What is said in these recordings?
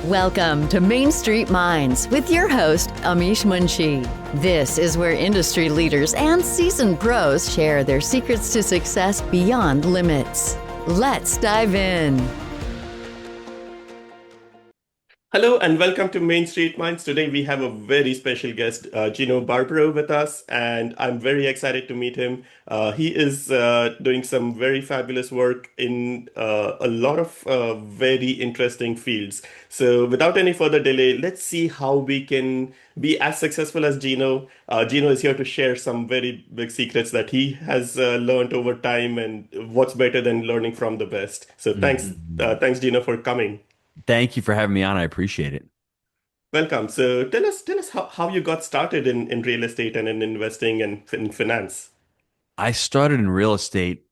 Welcome to Main Street Minds with your host, Amish Munshi. This is where industry leaders and seasoned pros share their secrets to success beyond limits. Let's dive in. Hello and welcome to Main Street Minds. Today we have a very special guest, Gino Barbaro, with us, and I'm very excited to meet him. He is doing some very fabulous work in a lot of very interesting fields. So, without any further delay, let's see how we can be as successful as Gino. Gino is here to share some very big secrets that he has learned over time, and what's better than learning from the best. So, thanks, Gino, for coming. Thank you for having me on. I appreciate it. Welcome. So tell us how you got started in real estate and in investing and in finance. I started in real estate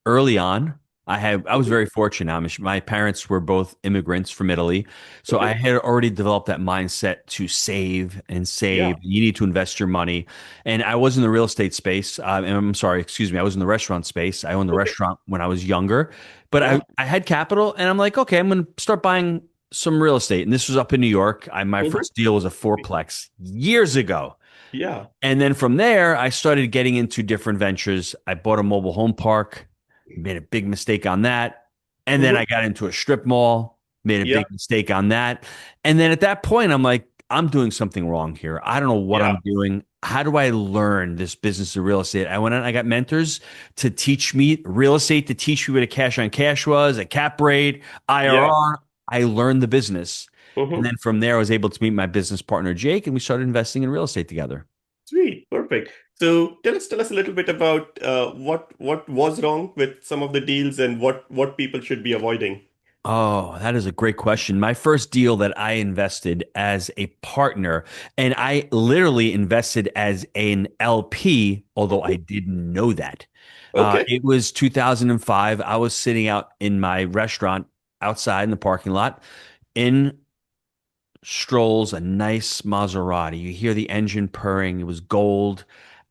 early on. I was very fortunate. My parents were both immigrants from Italy, so I Okay. had already developed that mindset to save and save. Yeah. You need to invest your money, and I was in the real estate space. And I'm sorry, excuse me. I was in the restaurant space. I owned the Okay. restaurant when I was younger, but Yeah. I had capital, and I'm like, okay, I'm going to start buying some real estate. And this was up in New York. My Hmm. first deal was a fourplex years ago. Yeah. And then from there, I started getting into different ventures. I bought a mobile home park, made a big mistake on that. And then Hmm. I got into a strip mall, made a Yeah. big mistake on that. And then at that point, I'm like, I'm doing something wrong here. I don't know what Yeah. I'm doing. How do I learn this business of real estate? I went out and I got mentors to teach me real estate, to teach me what a cash on cash was, a cap rate, Yeah. IRR. I learned the business. And Hmm. then from there, I was able to meet my business partner, Jake, and we started investing in real estate together. Sweet. Perfect. So tell us a little bit about what was wrong with some of the deals and what people should be avoiding. Oh, that is a great question. My first deal that I invested as a partner, and I literally invested as an LP, although I didn't know that. Okay. It was 2005. I was sitting out in my restaurant outside in the parking lot. In strolls a nice Maserati. You hear the engine purring. It was gold.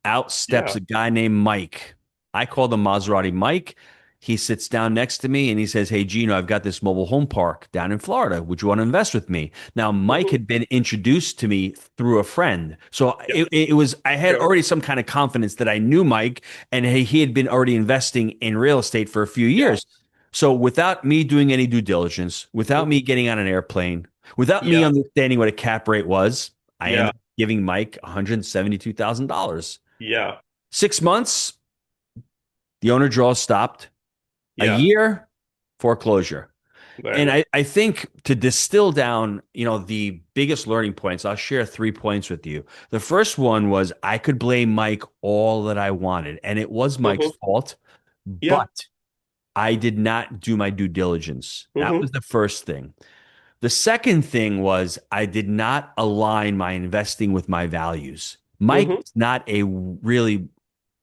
Out steps Yeah. a guy named Mike. I call the Maserati Mike. He sits down next to me and he says, "Hey, Gino, I've got this mobile home park down in Florida. Would you want to invest with me?" Now, Mike Hmm. had been introduced to me through a friend. So Yeah. it was, I had Sure. already some kind of confidence that I knew Mike and he had been already investing in real estate for a few Yeah. years. So without me doing any due diligence, without Hmm. me getting on an airplane, without me Yeah. understanding what a cap rate was, I Yeah. ended up giving Mike $172,000. Yeah. 6 months, the owner draws stopped. A Yeah. year, foreclosure. And Right. I think to distill down, the biggest learning points, I'll share 3 points with you. The first one was I could blame Mike all that I wanted, and it was Mike's Hmm. fault, Yeah. but I did not do my due diligence. That Hmm. was the first thing. The second thing was I did not align my investing with my values. Mike Hmm. was not a really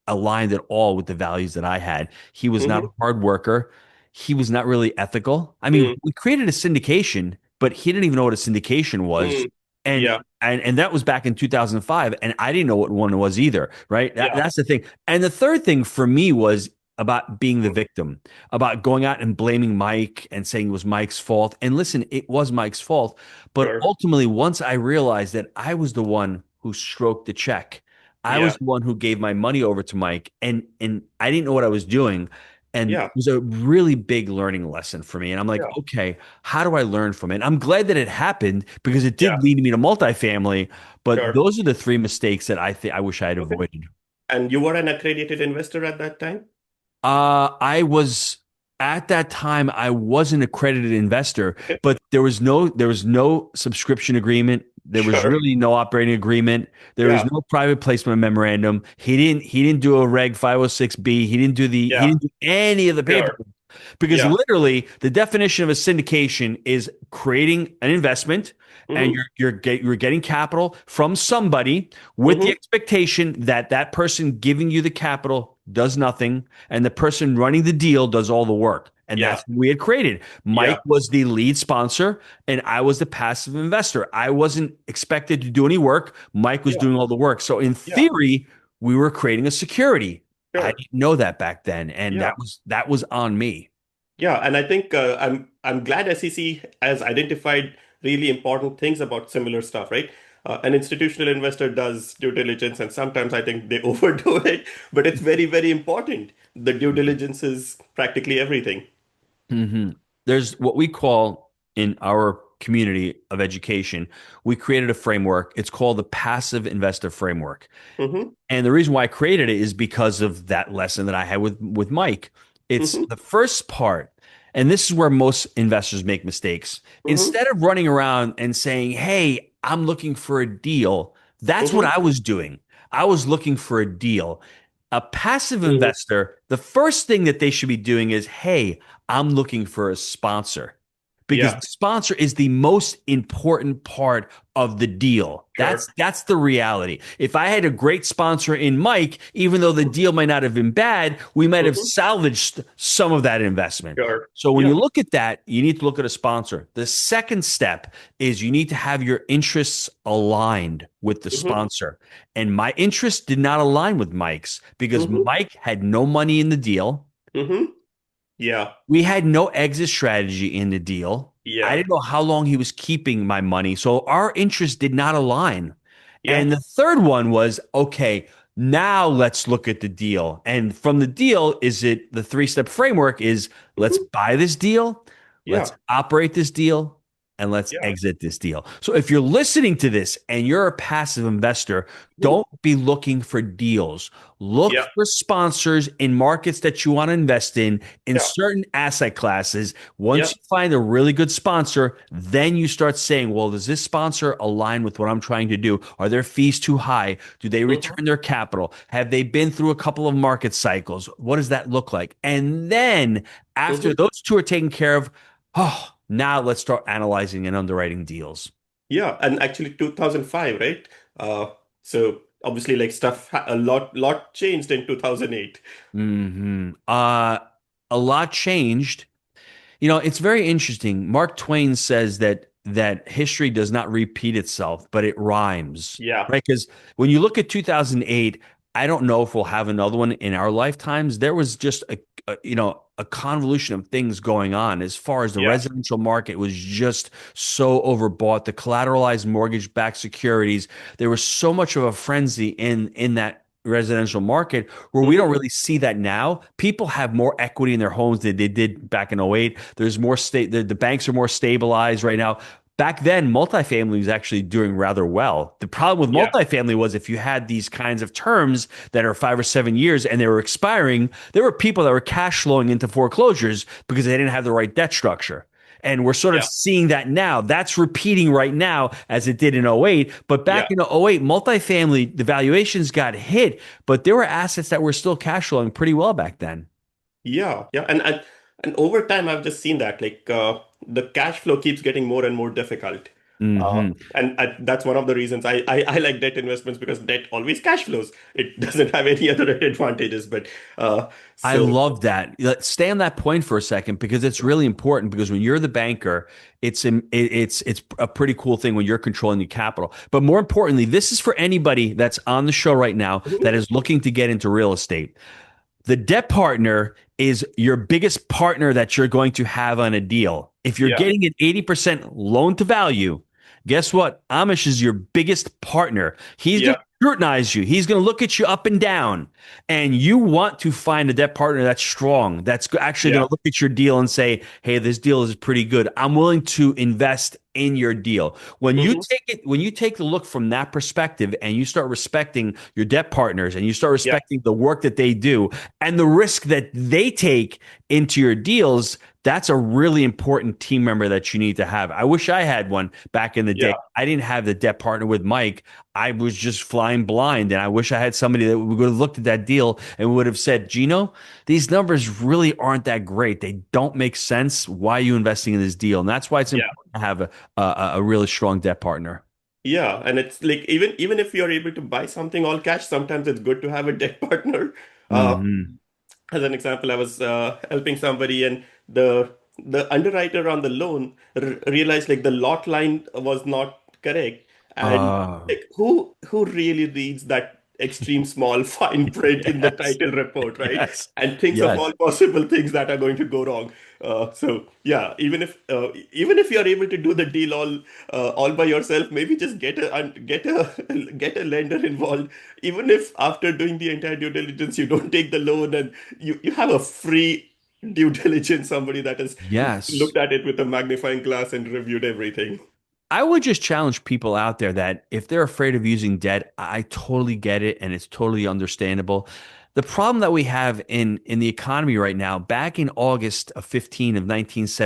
aligned at all with the values that I had. He was not a Hmm. hard worker. He was not really ethical. I mean, Mm. we created a syndication, but he didn't even know what a syndication was. Mm. And Yeah. and that was back in 2005, and I didn't know what one was either, right? Yeah. That's the thing. And the third thing for me was about being the victim, about going out and blaming Mike and saying it was Mike's fault. And listen, it was Mike's fault, but Sure. ultimately once I realized that I was the one who stroked the check, I Yeah. was the one who gave my money over to Mike, and I didn't know what I was doing. And it Yeah. was a really big learning lesson for me. And I'm like, Yeah. okay, how do I learn from it? I'm glad that it happened because it Yeah. did lead me to multifamily. But Sure. those are the three mistakes that I wish I had Okay. avoided. And you were an accredited investor at that time? I was at that time I was an accredited investor, Okay. but there was no subscription agreement. There was Sure. really no operating agreement. There was Yeah. no private placement memorandum. He didn't do a Reg 506B. He Yeah. didn't do any of the Sure. paperwork. Because Yeah. literally the definition of a syndication is creating an investment and Hmm. you're getting capital from somebody with the Hmm. expectation that that person giving you the capital does nothing and the person running the deal does all the work. And Yeah. that's what we had created. Yeah. Mike was the lead sponsor and I was the passive investor. I wasn't expected to do any work. Mike was Yeah. doing all the work. So in Yeah. theory, we were creating a security. I Sure. didn't know that back then, and Yeah. that was on me. Yeah. And I think I'm glad SEC has identified really important things about similar stuff, right? An institutional investor does due diligence, and sometimes I think they overdo it, but it's very, very important. The due diligence is practically everything. hmm There's what we call in our community of education, we created a framework. It's called the passive investor framework. Mm-hmm, And the reason why I created it is because of that lesson that I had with Mike. It's mm-hmm, the first part, and this is where most investors make mistakes. mm-hmm, Instead of running around and saying, "Hey, I'm looking for a deal," that's what mm-hmm, I was doing. I was looking for a deal. A passive mm-hmm. investor, the first thing that they should be doing is, "Hey, I'm looking for a sponsor." Because Yeah, the sponsor is the most important part of the deal. That's sure. that's the reality. If I had a great sponsor in Mike, even though the deal might not have been bad, we might have Mm-hmm, salvaged some of that investment. sure. So when Yeah. you look at that, you need to look at a sponsor. The second step is you need to have your interests aligned with the Mm-hmm, sponsor. And my interests did not align with Mike's because mm-hmm, Mike had no money in the deal. mm-hmm. Yeah, We had no exit strategy in the deal. I yeah, didn't know how long he was keeping my money. So our interests did not align. yeah. And the third one was okay, now let's look at the deal. And from the deal, is it the three-step framework is let's Mm-hmm, buy this deal, let's yeah, operate this deal, and let's yeah. exit this deal. So if you're listening to this and you're a passive investor, Mm-hmm, don't be looking for deals. Look yeah, for sponsors in markets that you want to invest in yeah, certain asset classes. yeah. Once you find a really good sponsor, then you start saying, well, does this sponsor align with what I'm trying to do? Are their fees too high? Do they Mm-hmm, return their capital? Have they been through a couple of market cycles? What does that look like? And then after mm-hmm. those two are taken care of, oh, now let's start analyzing and underwriting deals. Yeah, and actually 2005, right? Uh, so obviously like a lot changed in 2008. A lot changed. You know, it's very interesting. Mark Twain says that history does not repeat itself, but it rhymes, Yeah, right? Because when you look at 2008, I don't know if we'll have another one in our lifetimes. There was just a convolution of things going on as far as the yeah. residential market was just so overbought. The collateralized mortgage-backed securities, there was so much of a frenzy in that residential market where we don't Mm-hmm. really see that now. People have more equity in their homes than they did back in '08. There's more the banks are more stabilized right now. Back then, multifamily was actually doing rather well. The problem with Yeah, multifamily was if you had these kinds of terms that are 5 or 7 years and they were expiring, there were people that were cash flowing into foreclosures because they didn't have the right debt structure. And we're sort of yeah, seeing that now. That's repeating right now as it did in '08. But back yeah, in '08, multifamily, the valuations got hit, but there were assets that were still cash flowing pretty well back then. yeah, yeah. And over time, I've just seen that like the cash flow keeps getting more and more difficult. hmm And that's one of the reasons I like debt investments because debt always cash flows. It doesn't have any other advantages. But uh, I so love that. Let's stay on that point for a second because it's really important. Because when you're the banker, it's a pretty cool thing when you're controlling the capital. But more importantly, this is for anybody that's on the show right now Mhm. that is looking to get into real estate. The debt partner is your biggest partner that you're going to have on a deal. If you're Yeah, getting an 80% loan to value, guess what? Amish is your biggest partner. He's going yeah, to scrutinize you. He's going to look at you up and down. And you want to find a debt partner that's strong, that's actually going yeah. to look at your deal and say, hey, this deal is pretty good. I'm willing to invest in your deal. Hmm. When you take the look from that perspective and you start respecting your debt partners and you start Yeah, respecting the work that they do and the risk that they take into your deals, that's a really important team member that you need to have. I wish I had one back in the day. yeah, I didn't have the debt partner with Mike. I was just flying blind. And I wish I had somebody that would have looked at that deal and would have said, Gino, these numbers really aren't that great. They don't make sense. Why are you investing in this deal? And that's why it's yeah. important to have a really strong debt partner. Yeah, and it's like even if you're able to buy something all cash, sometimes it's good to have a debt partner. Uh, hmm as an example, I was helping somebody, and the underwriter on the loan realized like the lot line was not correct, and Uh, like who really reads that? extreme small fine print in the Yes. title report, right? Yes. And thinks of Yes. all possible things that are going to go wrong. So yeah, even if you are able to do the deal all by yourself, maybe just get a lender involved. Even if after doing the entire due diligence, you don't take the loan and you have a free due diligence, somebody that has Yes. looked at it with a magnifying glass and reviewed everything. I would just challenge people out there that if they're afraid of using debt, I totally get it and it's totally understandable. The problem that we have in the economy right now, back in August of 15 of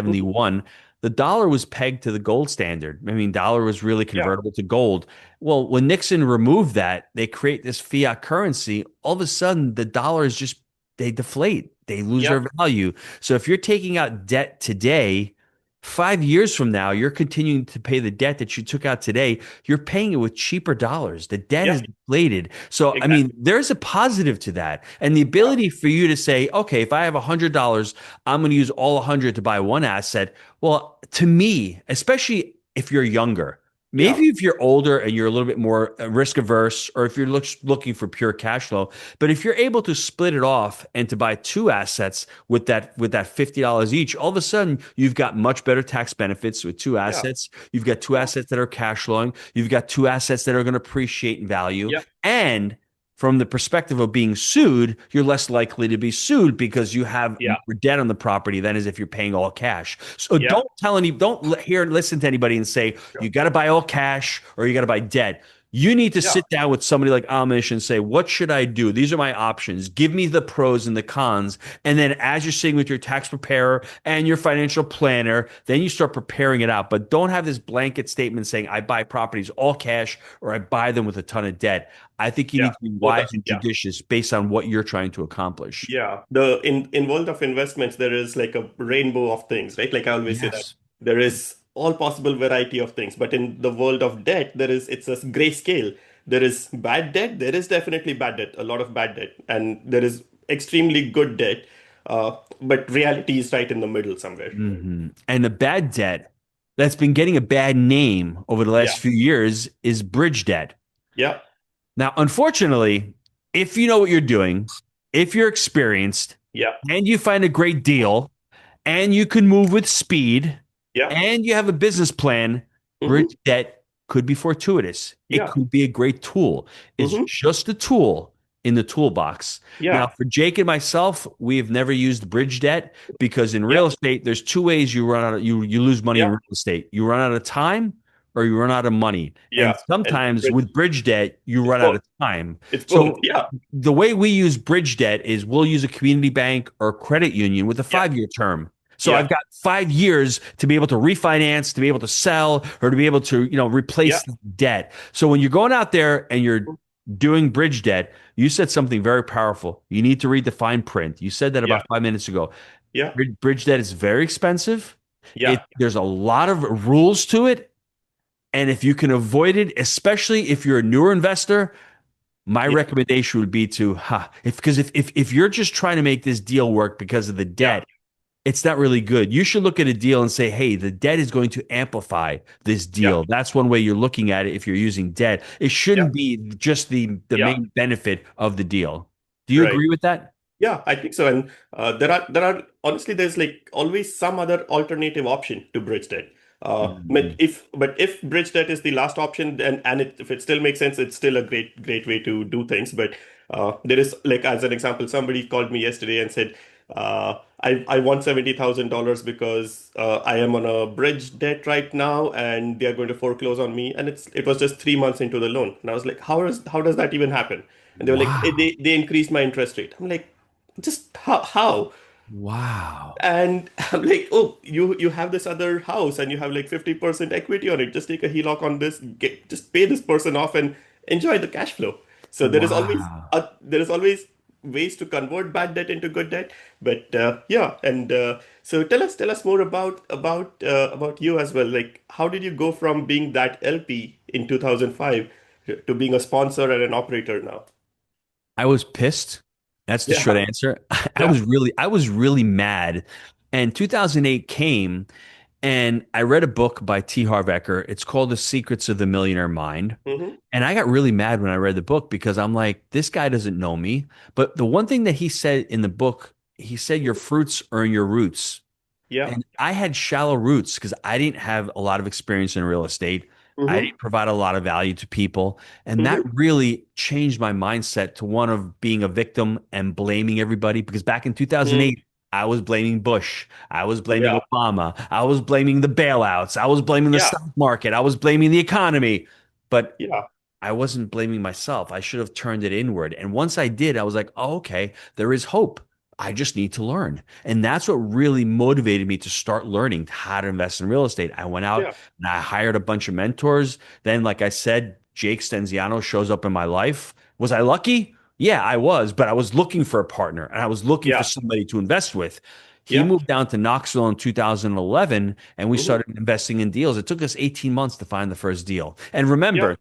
Mhm. 1971, the dollar was pegged to the gold standard. I mean, dollar was really Yeah, convertible to gold. Well, when Nixon removed that, they create this fiat currency. All of a sudden, the dollar is just they deflate. They lose yeah, their value. So if you're taking out debt today, 5 years from now, you're continuing to pay the debt that you took out today. You're paying it with cheaper dollars. The debt yeah, is deflated. So, I mean, exactly. there's a positive to that. And the Yeah, ability for you to say, okay, if I have $100, I'm going to use all 100 to buy one asset. Well, to me, especially if you're younger, maybe yeah, if you're older and you're a little bit more risk averse, or if you're looking for pure cash flow, but if you're able to split it off and to buy two assets with that $50 each, all of a sudden you've got much better tax benefits with two yeah, assets. You've got two assets that are cash flowing. You've got two assets that are going to appreciate in value. yeah, And from the perspective of being sued, you're less likely to be sued because you have yeah, more debt on the property than as if you're paying all cash. So yeah, listen to anybody and say sure. you got to buy all cash or you got to buy debt. You need to Yeah, sit down with somebody like Amish and say, what should I do? These are my options. Give me the pros and the cons. And then as you're sitting with your tax preparer and your financial planner, then you start preparing it out. But don't have this blanket statement saying, I buy properties all cash or I buy them with a ton of debt. I think you yeah. need to be Oh, wise and yeah. judicious based on what you're trying to accomplish. Yeah, in world of investments, there is like a rainbow of things, right? Like I always say that Yes. there is all possible variety of things, but in the world of debt, it's a gray scale. There is bad debt, there is definitely bad debt, a lot of bad debt, and there is extremely good debt. But reality is right in the middle somewhere. And the bad debt that's been getting a bad name over the Yeah, last few years is bridge debt. yeah, Now, unfortunately, if you know what you're doing, if you're experienced, yeah, and you find a great deal, and you can move with speed, yeah, and you have a business plan, hmm, bridge debt could be fortuitous. It yeah, could be a great tool. It's hmm, just a tool in the toolbox. Now, yeah, for Jake and myself, we have never used bridge debt because in yeah, real estate, there's two ways you run out of you lose money in yeah, real estate. You run out of time or you run out of money. And yeah, and sometimes with bridge debt, you it's run out both. of time. It's both. So Yeah, the way we use bridge debt is we'll use a community bank or credit union with a yeah, 5 year term. So yeah, I've got 5 years to be able to refinance, to be able to sell, or to be able to, yeah, replace debt. So when you're going out there and you're doing bridge debt, you said something very powerful. You need to read the fine print. You said that yeah, about 5 minutes ago. yeah, Bridge debt is very expensive. yeah, There's a lot of rules to it. And if you can avoid it, especially if you're a newer investor, my yeah, recommendation would be to, if you're just trying to make this deal work because of the yeah, debt, it's not really good. You should look at a deal and say, hey, the debt is going to amplify this yeah, deal. That's one way you're looking at it if you're using debt. It yeah, shouldn't be just the yeah. main benefit of the deal. Do you Right. agree with that? Yeah, I think so. And there are honestly, there's like always some other alternative option to bridge debt. But Mhm. if bridge debt is the last option, then if it still makes sense, it's still a great way to do things. But there is, like, as an example, somebody called me yesterday and said, I want $70,000 because I am on a bridge debt right now, and they are going to foreclose on me. And it was just 3 months into the loan, and I was like, how does that even happen? And they were like, Wow. they increased my interest rate. I'm like, just how? Wow. And I'm like, oh, you have this other house and you have like 50% equity on it. Just take a HELOC on this, just pay this person off and enjoy the cash flow. So Wow. there is always ways to convert bad debt into good debt. But yeah, and so tell us more about you as well. Like, how did you go from being that LP in 2005 to being a sponsor and an operator now? I was pissed. That's the short Yeah, answer. I yeah, was really mad. And 2008 came. And I read a book by T. Harv Eker. It's called The Secrets of the Millionaire Mind. Mm-hmm. And I got really mad when I read the book because I'm like, this guy doesn't know me. But the one thing that he said in the book, he said, your fruits earn your roots. Yeah. And I had shallow roots because I didn't have a lot of experience in real estate. I Mm-hmm. didn't provide a lot of value to people. And that Mm-hmm. really changed my mindset to one of being a victim and blaming everybody. Because back in Mm. 2008, I was blaming Bush. I was blaming Yeah. Obama. I was blaming the bailouts. I was blaming the Yeah. stock market. I was blaming the economy. But Yeah. I wasn't blaming myself. I should have turned it inward. And once I did, I was like, oh, okay, there is hope. I just need to learn. And that's what really motivated me to start learning how to invest in real estate. I went out Yeah. and I hired a bunch of mentors. Then, like I said, Jake Stenziano shows up in my life. Was I lucky? Yeah, I was, but I was looking for a partner and I was looking for Yeah. somebody to invest with. He Yeah. moved down to Knoxville in 2011 and we Mm-hmm. started investing in deals. It took us 18 months to find the first deal. And Yeah. remember,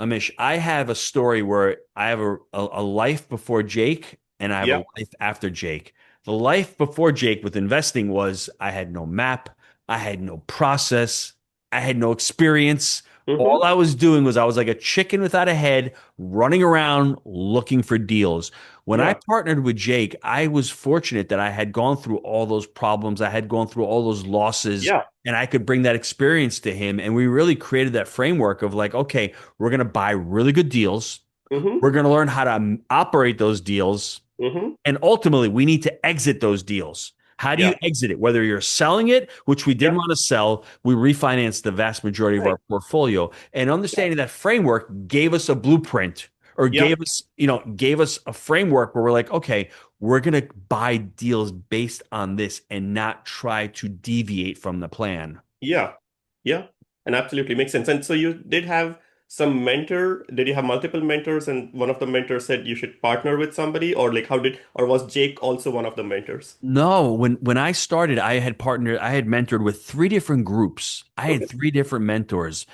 Amish, I have a story where I have a life before Jake and I have a Yeah. life after Jake. The life before Jake with investing was I had no map, I had no process, I had no experience. All Mm-hmm. I was doing was I was like a chicken without a head, running around looking for deals. When I Yeah. partnered with Jake, I was fortunate that I had gone through all those problems, I had gone through all those losses, Yeah. and I could bring that experience to him. And we really created that framework of like, okay, we're going to buy really good deals. Mm-hmm. We're going to learn how to operate those deals. Mm-hmm. And ultimately, we need to exit those deals. How do you Yeah. exit it? Whether you're selling it, which we Yeah. didn't want to sell, we refinanced the vast majority of Nice. our portfolio. And Yeah. understanding that framework gave us a blueprint or Yeah. gave us a framework where we're like, okay, we're going to buy deals based on this and not try to deviate from the plan. Yeah. Yeah. And absolutely makes sense. And so you did have some mentor. Did you have multiple mentors and one of the mentors said you should partner with somebody, or like how did, or was Jake also one of the mentors? No, when I started, I had mentored with three different groups. I had Okay. three different mentors,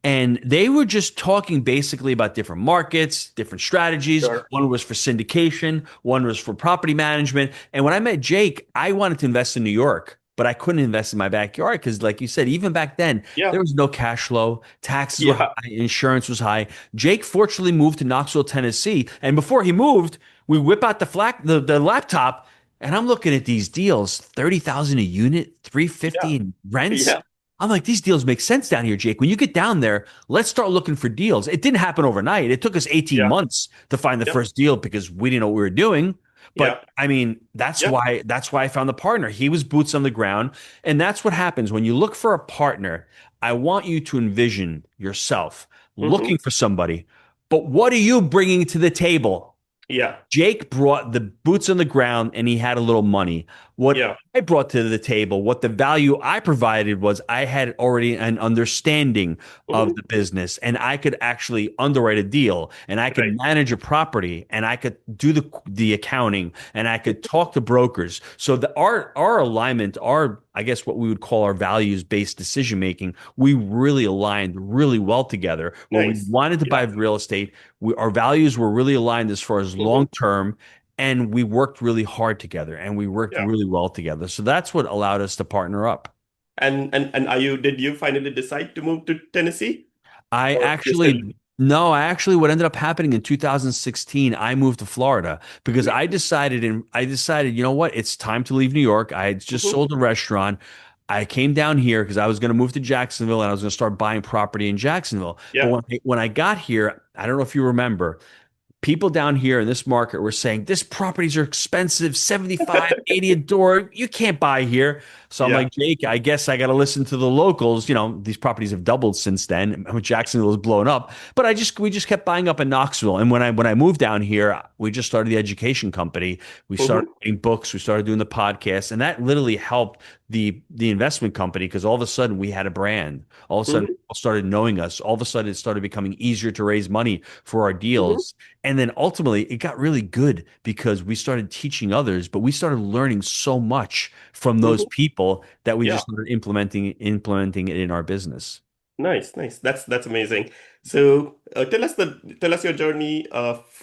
and they were just talking basically about different markets, different strategies. Sure. One was for syndication, one was for property management. And when I met Jake, I wanted to invest in New York, but I couldn't invest in my backyard because, like you said, even back then, Yeah. there was no cash flow, taxes were high, Yeah. insurance was high. Jake fortunately moved to Knoxville, Tennessee, and before he moved, we whip out the laptop and I'm looking at these deals, 30,000 a unit, Yeah. 350 in rents. Yeah. I'm like, these deals make sense down here, Jake. When you get down there, let's start looking for deals. It didn't happen overnight. It took us 18 Yeah. months to find the Yeah. first deal because we didn't know what we were doing. But Yeah. I mean, Yeah. that's why I found the partner. He was boots on the ground. And that's what happens when you look for a partner. I want you to envision yourself Mm-hmm. looking for somebody. But what are you bringing to the table? Yeah. Jake brought the boots on the ground and he had a little money. What Yeah. I brought to the table, what the value I provided was I had already an understanding of Mm-hmm. the business and I could actually underwrite a deal and I could Right. manage a property and I could do the accounting and I could talk to brokers. So our alignment, our I guess what we would call our values based decision making, we really aligned really well together. When we Nice. wanted to buy Yeah. real estate, our values were really aligned as far as Mm-hmm. long term, and we worked really hard together and we worked Yeah. really well together. So that's what allowed us to partner up. And are you, did you finally decide to move to Tennessee? I Or you still? actually, no, I actually, what ended up happening in 2016, I moved to Florida because Nice. I decided, you know what, it's time to leave New York. I had just Mm-hmm. sold a restaurant. I came down here because I was going to move to Jacksonville and I was going to start buying property in Jacksonville. But Yeah. when I got here, I don't know if you remember, people down here in this market were saying this properties are expensive, 75, 80 a door. You can't buy here. So I'm Yeah. like, Jake, I guess I got to listen to the locals. You know, these properties have doubled since then. Jacksonville is blown up, but we just kept buying up in Knoxville. And when I moved down here, we just started the education company. We started Mm-hmm. writing books. We started doing the podcast, and that literally helped the investment company because all of a sudden we had a brand. All of a sudden Mm-hmm. people started knowing us. All of a sudden it started becoming easier to raise money for our Mm-hmm. deals. And then ultimately it got really good because we started teaching others, but we started learning so much from those Mm-hmm. people that we Yeah. just started implementing it in our business. Nice. Nice. That's amazing. So tell us your journey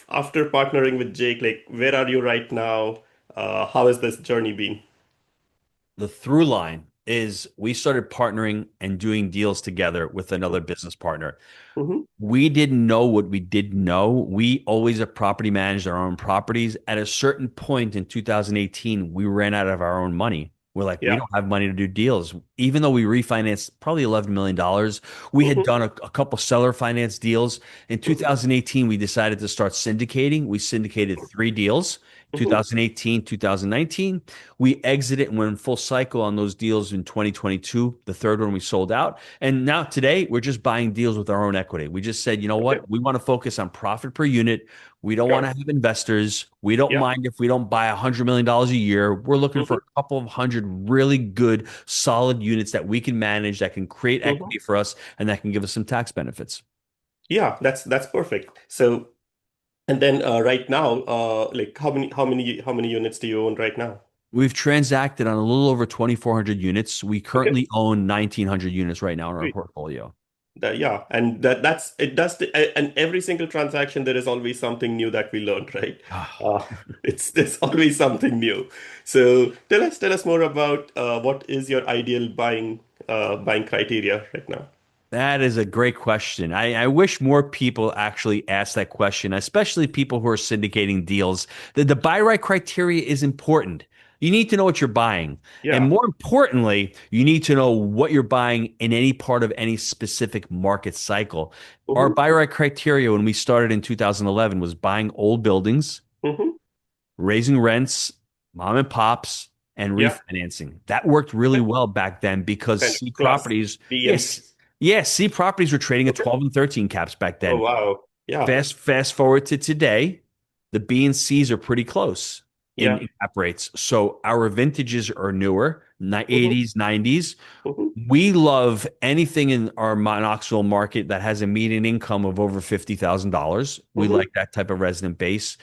after partnering with Jake. Like, where are you right now? How has this journey been? The through line is we started partnering and doing deals together with another business partner. Mm-hmm. We didn't know what we didn't know. We always have property managed our own properties. At a certain point in 2018, we ran out of our own money. We're like, we Yeah. don't have money to do deals. Even though we refinanced probably $11 million, we had Mm-hmm. done a couple seller finance deals. In Mm-hmm. 2018, we decided to start syndicating. We syndicated three deals, Mm-hmm. 2018, 2019. We exited and went full cycle on those deals in 2022. The third one we sold out. And now today, we're just buying deals with our own equity. We just said, you know Okay. what? We want to focus on profit per unit. We don't want to Sure. have investors. We don't Yeah. mind if we don't buy $100 million a year. We're looking for Mm-hmm. a couple of hundred really good, solid units that we can manage, that can create Mm-hmm. equity for us, and that can give us some tax benefits. Yeah, that's perfect. So, and then right now, like how many units do you own right now? We've transacted on a little over 2,400 units. We Okay. currently own 1,900 units right now in our Great. portfolio. Yeah, and that's it does and every single transaction there is always something new that we learned, right? Uh, it's there's always something new. So tell us more about what is your ideal buying criteria right now? That is a great question. I wish more people actually ask that question, especially people who are syndicating deals. The buy right criteria is important. You need to know what you're buying. And Yeah. more importantly, you need to know what you're buying in any part of any specific market cycle. Our Mm-hmm. buy right criteria when we started in 2011 was buying old buildings, Mm-hmm. raising rents, mom and pops, and Yeah. refinancing. That worked really Okay. well back then because Kind of C class properties, B and C. yes, yes, C properties were trading at Okay. 12 and 13 caps back Oh then. wow. Yeah. Fast forward to today, the B and C's are pretty close Yeah. in cap rates. So our vintages are newer, Mm-hmm. 80s, 90s. Mm-hmm. We love anything in our Knoxville market that has a median income of over $50,000. We Mm-hmm. like that type of resident base.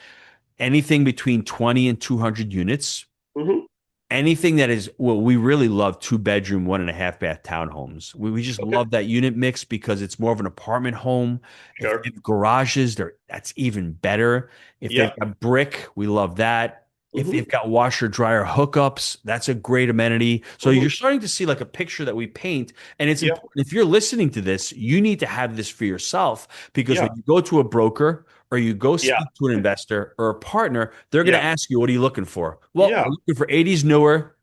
Anything between 20 and 200 units. Mm-hmm. Anything that is, well, we really love two bedroom, 1.5 bath townhomes. We just Okay. love that unit mix because it's more of an apartment home. If they Sure. have garages, that's even better. If they've Yeah. got brick, we love that. If Mm-hmm. they've got washer dryer hookups, that's a great amenity. So Mm-hmm. you're starting to see like a picture that we paint. And it's Yeah. important. If you're listening to this, you need to have this for yourself because Yeah. when you go to a broker or you go Yeah. speak to an investor or a partner, they're going to Yeah. ask you, what are you looking for? Well, Yeah. we're looking for 80s newer,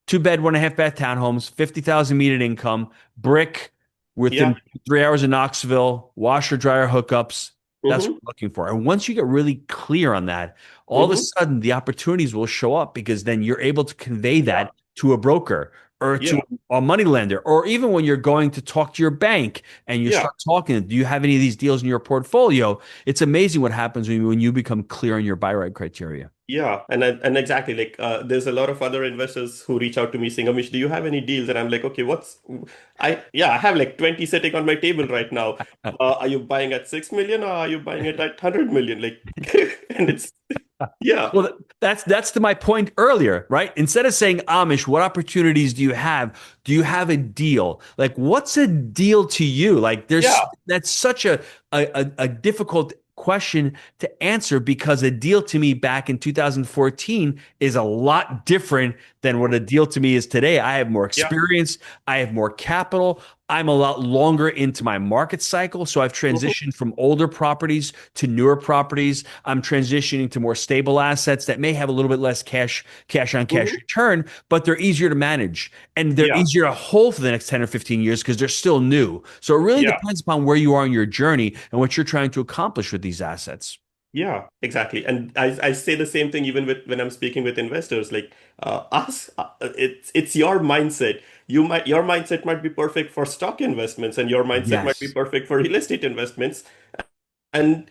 two bed, 1.5 bath townhomes, 50,000 median income, brick Yeah. within 3 hours of Knoxville, washer dryer hookups. That's what Mm-hmm. we're looking for. And once you get really clear on that, all of a Mm-hmm. sudden the opportunities will show up because then you're able to convey Yeah. that to a broker or to Yeah. a money lender, or even when you're going to talk to your bank and you Yeah. start talking, do you have any of these deals in your portfolio? It's amazing what happens when you become clear on your buy right criteria. Yeah, and exactly like there's a lot of other investors who reach out to me saying, Amish, do you have any deals? And I'm like, okay, I have like 20 sitting on my table right now. Are you buying at 6 million or are you buying it at 100 million? Like, and it's yeah, Well, that's to my point earlier, right? Instead of saying Amish, what opportunities do you have? Do you have a deal? Like, what's a deal to you? Like, yeah, that's such a difficult question to answer because a deal to me back in 2014 is a lot different than what a deal to me is today. I have more yeah, experience, I have more capital. I'm a lot longer into my market cycle. So I've mhm, transitioned from older properties to newer properties. I'm transitioning to more stable assets that may have a little bit less cash on cash mhm, return, but they're easier to manage and they're yeah, easier to hold for the next 10 or 15 years because they're still new. So it really yeah. depends upon where you are in your journey and what you're trying to accomplish with these assets. Yeah, exactly. And I say the same thing even with when I'm speaking with investors. Like it's your mindset. Your mindset might be perfect for stock investments, and your mindset might be Yes. perfect for real estate investments. And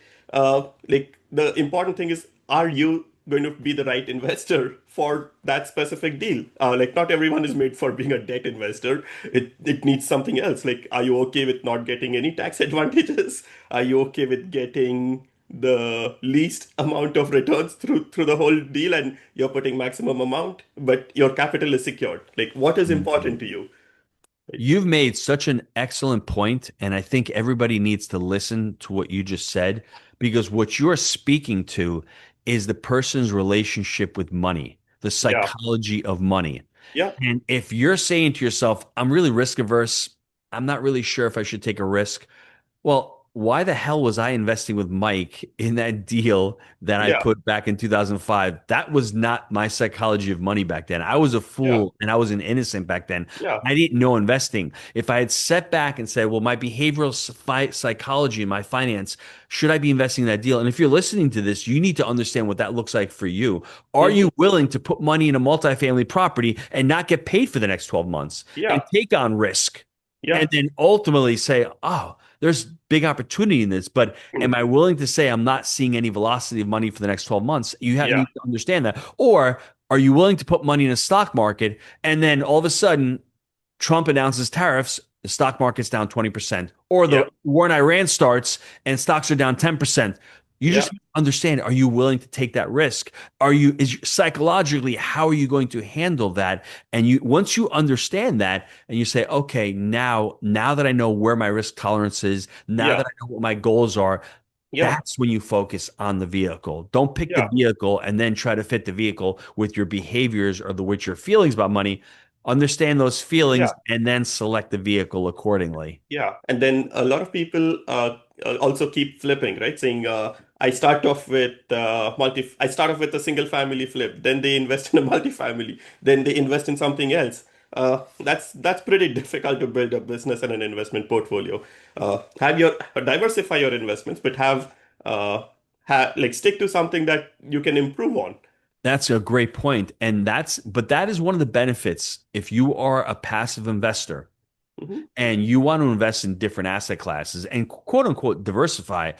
like the important thing is, are you going to be the right investor for that specific deal? Like not everyone is made for being a debt investor. It needs something else. Like, are you okay with not getting any tax advantages? Are you okay with getting the least amount of returns through the whole deal and you're putting maximum amount, but your capital is secured? Like, what is important Mhm. to you? Right? You've made such an excellent point, and I think everybody needs to listen to what you just said because what you're speaking to is the person's relationship with money, the Yeah. psychology of money. Yeah. And if you're saying to yourself, I'm really risk averse, I'm not really sure if I should take a risk. Well, why the hell was I investing with Mike in that deal that I Yeah. put back in 2005? That was not my psychology of money back then. I was a Yeah. fool and I was an innocent back then. Yeah. I didn't know investing. If I had sat back and said, well, my behavioral psychology and my finance, should I be investing in that deal? And if you're listening to this, you need to understand what that looks like for you. Are Hmm. you willing to put money in a multifamily property and not get paid for the next 12 months and Yeah. take on risk? And Yeah. then ultimately say, oh, there's big opportunity in this, but am Mm. I willing to say I'm not seeing any velocity of money for the next 12 months? Yeah. Need to understand that. Or are you willing to put money in a stock market and then all of a sudden Trump announces tariffs, the stock market's down 20%, or the Yeah. war in Iran starts and stocks are down 10%. You Yeah. just understand, are you willing to take that risk? Psychologically, how are you going to handle that? And once you understand that and you say, okay, now that I know where my risk tolerance is, now Yeah. that I know what my goals are, Yeah. that's when you focus on the vehicle. Don't pick the Yeah. vehicle and then try to fit the vehicle with your behaviors or with your feelings about money. Understand those feelings Yeah. and then select the vehicle accordingly. Yeah, and then a lot of people also keep flipping, right? Saying, I start off with I start off with a single family flip, then they invest in a multifamily, then they invest in something else. That's pretty difficult to build a business and an investment portfolio. Have your Diversify your investments, but uh, like stick to something that you can improve on. That's a great point. But that is one of the benefits if you are a passive investor Hmm. and you want to invest in different asset classes and quote unquote diversify,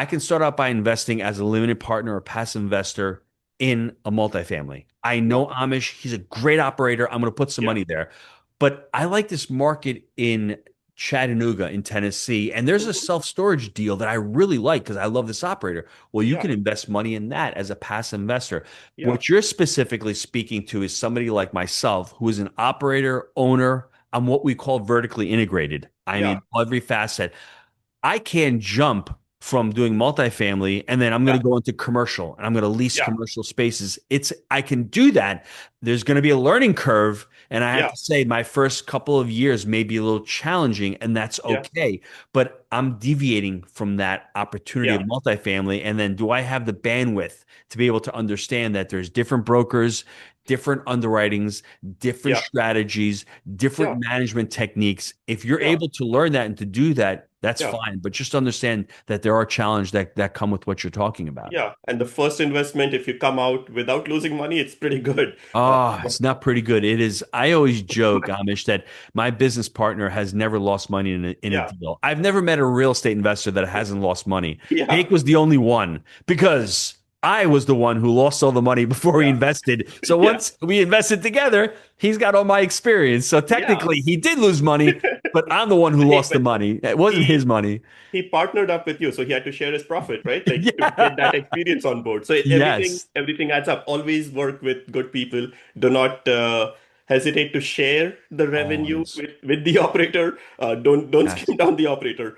I can start out by investing as a limited partner or passive investor in a multifamily. I Yeah, know Amish, he's a great operator. I'm going to put some yeah. money there. But I like this market in Chattanooga in Tennessee, and there's a Hmm. self-storage deal that I really like because I love this operator. Well, you Yeah, can invest money in that as a passive investor. yeah, What you're specifically speaking to is somebody like myself who is an operator, owner. I'm what we call vertically integrated. I yeah, mean, every facet. I can jump from doing multifamily and then I'm going yeah, to go into commercial and I'm going to lease yeah, commercial spaces. I can do that. There's going to be a learning curve. And I have yeah, to say, my first couple of years may be a little challenging, and that's yeah, okay. But I'm deviating from that opportunity of yeah, multifamily. And then do I have the bandwidth to be able to understand that there's different brokers, different underwritings, different yeah, strategies, yeah, different management techniques? If you're yeah. able to learn that and to do that, that's Yeah. fine. But just understand that there are challenges that come with what you're talking about. Yeah, and the first investment, if you come out without losing money, it's pretty good. Oh, it's not pretty good. It is. I always joke, Amish, that my business partner has never lost money in a Yeah, deal. I've never met a real estate investor that hasn't lost money. yeah, Jake was the only one because I was the one who lost all the money before he yeah, invested. So yeah, once we invested together, he's got all my experience. So yeah. technically, he did lose money, but I'm the one who Hey, lost the but money. It wasn't his he money. he partnered up with you, so he had to share his profit, right? Like to get that Yeah. experience on board. So Yes. everything adds up. Always work with good people. Do not hesitate to share the revenue Always. with the operator. Don't Yes. skim down the operator.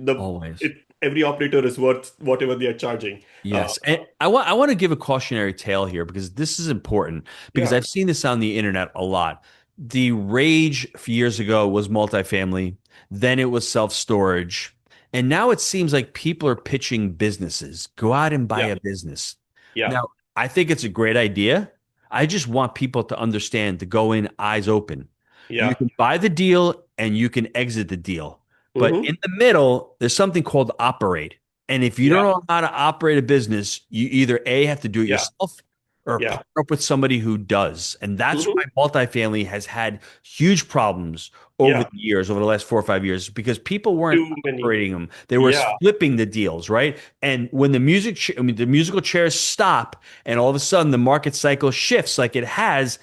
Always. Every operator is worth whatever they are charging. Uh, Yes. And I want to give a cautionary tale here because this is important because yeah, I've seen this on the internet a lot. The rage a few years ago was multifamily, then it was self-storage, and now it seems like people are pitching businesses. Go out and buy yeah, a business. yeah, Now, I think it's a great idea. I just want people to understand to go in eyes open. You yeah. can buy the deal and you can exit the deal. But Hmm. in the middle, there's something called operate. And if you don't Yeah, know how to operate a business, you either A, have to do it yeah, yourself or yeah. partner up with somebody who does. And that's Hmm. why multifamily has had huge problems over Yeah. the years, over the last 4 or 5 years, because people weren't Too many. operating them. They were Yeah. flipping the deals, right? And when the musical chairs stop and all of a sudden the market cycle shifts like it has,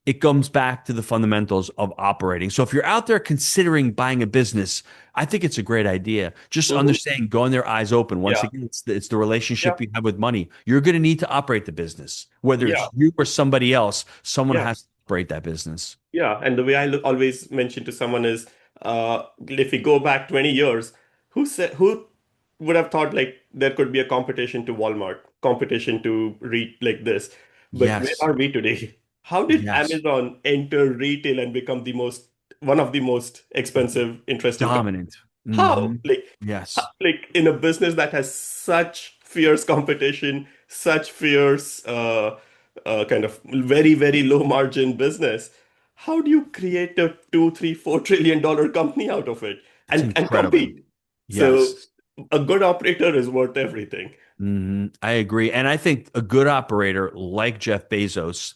it comes back to the fundamentals of operating. So if you're out there considering buying a business, I think it's a great idea. Just Hmm. understand, go in their eyes open. Once Yeah. again, it's the Yeah. relationship you have with money. You're going to need to operate the business, whether Yeah. it's you or somebody else. Someone Yeah. has to operate that business. Yeah. And the way always mention to someone is, if we go back 20 years, who would have thought like there could be a competition to Walmart, competition to REIT like this? But where Yes. are we today? How did Yes. Amazon enter retail and become the most one of the most expensive, interesting companies? Dominant. How? Yes. Like in a business that has such fierce competition, such fierce kind of very, very low margin business, how do you create a two, three, $4 trillion company out of it It's and incredible. compete? So Yes. a good operator is worth everything. I agree. And I think a good operator like Jeff Bezos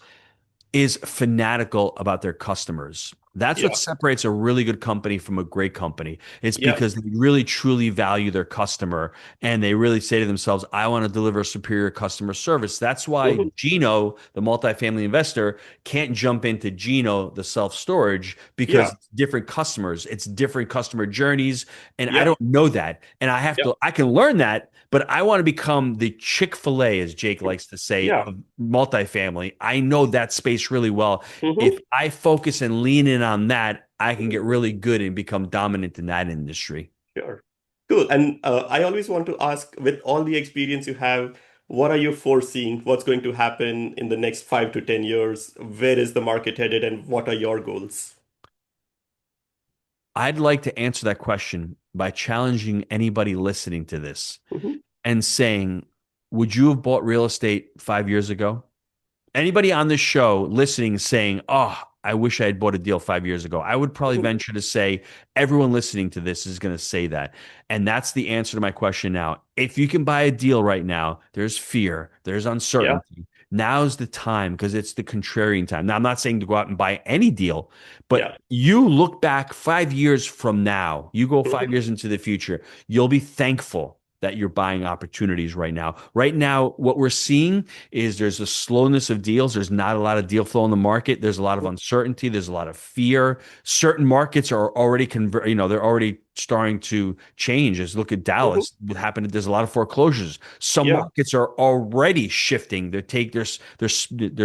is fanatical about their customers. That's what Yeah, separates a really good company from a great company. It's yeah, because they really truly value their customer and they really say to themselves, I want to deliver superior customer service. That's why hmm, Gino, the multifamily investor, can't jump into Gino, the self storage, because yeah, it's different customers, it's different customer journeys. And I yeah, don't know that. And yeah, I can learn that, but I want to become the Chick-fil-A, as Jake likes to say, yeah, of multifamily. I know that space really well. If hmm, I focus and lean in on that, I can get really good and become dominant in that industry. sure. Cool. And I always want to ask, with all the experience you have, what are you foreseeing? What's going to happen in the next 5 to 10 years? Where is the market headed, and what are your goals? I'd like to answer that question by challenging anybody listening to this Hmm, and saying, would you have bought real estate 5 years ago? Anybody on this show listening saying, "Oh, I wish I had bought a deal 5 years ago," I would probably hmm, venture to say everyone listening to this is going to say that. And that's the answer to my question now. If you can buy a deal right now, there's fear, there's yeah, uncertainty. Now's the time because it's the contrarian time. Now, I'm not saying to go out and buy any deal, but yeah, you look back 5 years from now, you go hmm, 5 years into the future, you'll be thankful that you're buying opportunities right now. Right now, what we're seeing is there's a slowness of deals. There's not a lot of deal flow in the market. There's a lot of uncertainty. There's a lot of fear. Certain markets are already they're already starting to change. As look at hmm, Dallas, what happened? There's a lot of foreclosures. Some yeah, markets are already shifting. They're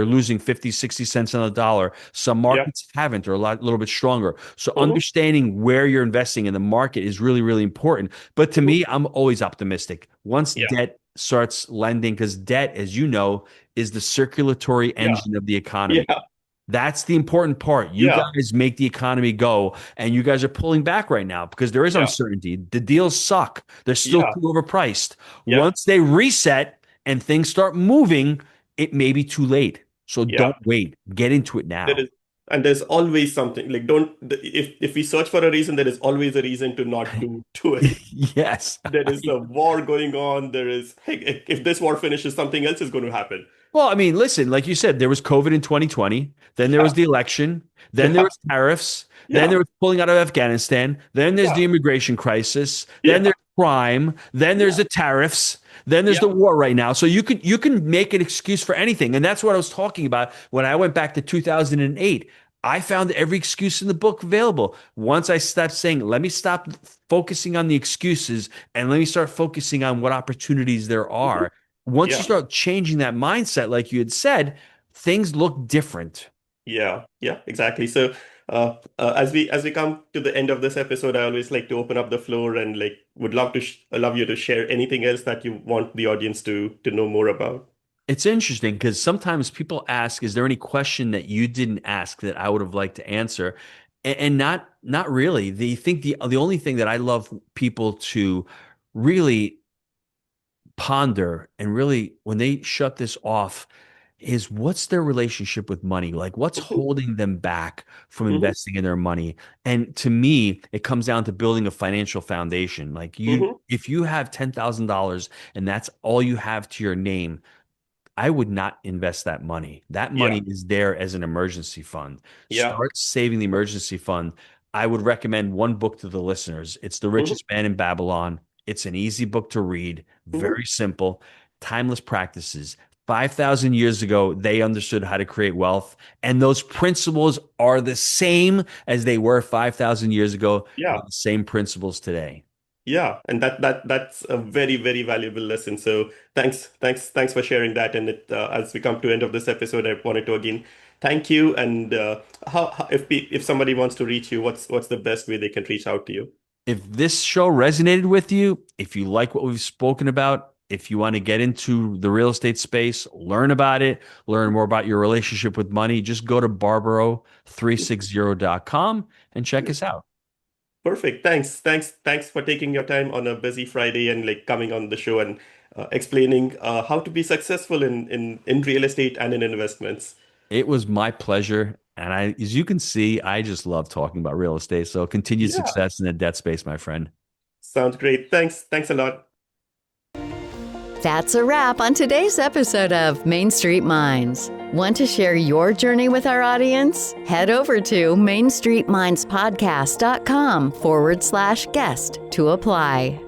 losing 50, 60 cents on the dollar. Some yeah, markets haven't. They're a little bit stronger. So hmm, understanding where you're investing in the market is really, really important. But to hmm, me, I'm always optimistic. Once yeah, debt starts lending, because debt, as you know, is the circulatory yeah, engine of the economy. yeah, That's the important part. You yeah, guys make the economy go, and you guys are pulling back right now because there is yeah, uncertainty. The deals suck. They're still yeah, too overpriced. yeah, Once they reset and things start moving, it may be too late. So yeah. don't wait. Get into it There now. is, and there's always something like if we search for a reason, there is always a reason to not do it. Yes. There is a war going on. There is, hey, if this war finishes, something else is going to happen. Well, I mean, listen, like you said, there was COVID in 2020, then there Yeah, was the election, then there yeah, was tariffs, then yeah, there was pulling out of Afghanistan, then there's yeah, the immigration crisis, then yeah, there's crime, then there's yeah, the tariffs, then there's yeah, the war right now. So you can make an excuse for anything. And that's what I was talking about when I went back to 2008. I found every excuse in the book available. Once I stopped saying, let me stop focusing on the excuses and let me start focusing on what opportunities there mhm, are. Once you yeah, start changing that mindset, like you had said, things look different. yeah, yeah, exactly. So, as we come to the end of this episode, I always like to open up the floor and like would love to love you to share anything else that you want the audience to know more about. It's interesting because sometimes people ask, "Is there any question that you didn't ask that I would have liked to answer?" And not really. The only thing that I love people to really ponder and really when they shut this off is what's their relationship with money? Like what's Mhm, holding them back from mhm, investing in their money? And to me, it comes down to building a financial foundation. Like mhm, if you have $10,000 and that's all you have to your name, I would not invest that money. That yeah, money is there as an emergency fund. yeah, Start saving the emergency fund. I would recommend one book to the listeners. It's The mhm, Richest Man in Babylon. It's an easy book to read, mhm, very simple, timeless practices. 5,000 years ago, they understood how to create wealth, and those principles are the same as they were 5,000 years ago. They're yeah. the same principles today. Yeah, and that's a very, very valuable lesson. So thanks for sharing that. And as we come to end of this episode, I wanted to again thank you. And if somebody wants to reach you, what's the best way they can reach out to you? If this show resonated with you, if you like what we've spoken about, if you want to get into the real estate space, learn about it, learn more about your relationship with money, just go to barbaro360.com and check us out. Perfect. Thanks for taking your time on a busy Friday and like coming on the show and explaining how to be successful in real estate and in investments. It was my pleasure. And as you can see, I just love talking about real estate. So continued Yeah, success in the debt space, my friend. sounds great. Thanks a lot. That's a wrap on today's episode of Main Street Minds. Want to share your journey with our audience? Head over to mainstreetmindspodcast.com/guest to apply.